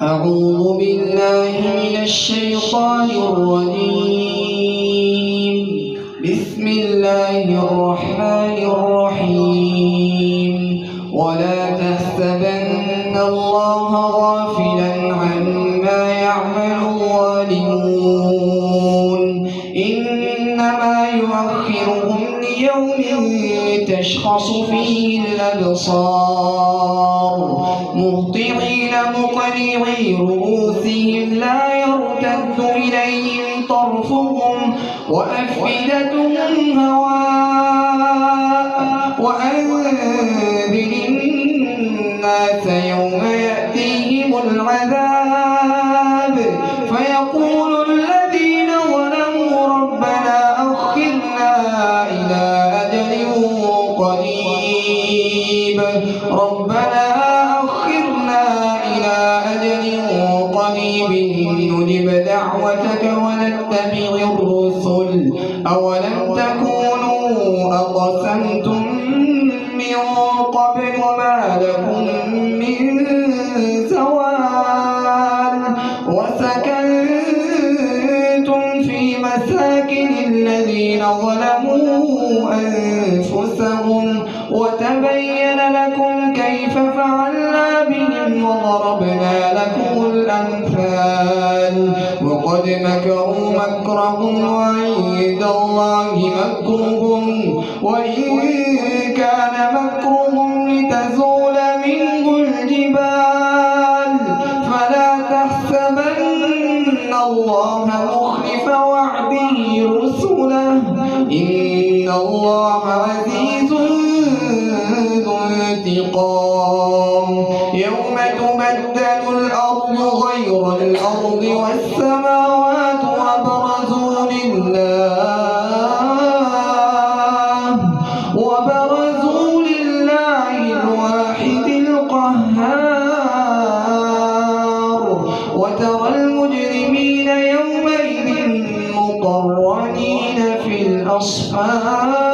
أعوذ بالله من الشيطان الرجيم. بسم الله الرحمن الرحيم. ولا تحسبن الله غافلا عما يعمل الظالمون، إنما يؤخرهم ليوم تشخص فيه الأبصار، مهطعين مقنعي رؤوسهم لا يرتد إليهم طرفهم وأفئدتهم هواء. وأنذر الناس يوم يأتيهم العذاب فيقول الذين ظلموا ربنا أخرنا إلى أجل قريب، ربنا أخرنا إلى أجل قريب نجب دعوتك ونتبع الرسل، أولم تكونوا أقسمتم من قبل ما لكم من زوال، وسكنتم في مساكن الذين ظلموا أنفسهم، وتبين لكم كيف فعلنا بهم وضربنا لكم الأمثال. وقد مكروا مكرهم وعند الله مكرهم، وإن كان مكرهم لتزول منه الجبال. فلا تحسبن الله مخلف وعده رسله، إن الله عزيز ذو انتقام. يوم تبدل الأرض غير الأرض والسماوات وبرزوا لله الواحد القهار. وترى المجرمين يومئذ مقرنين في الأصفاد.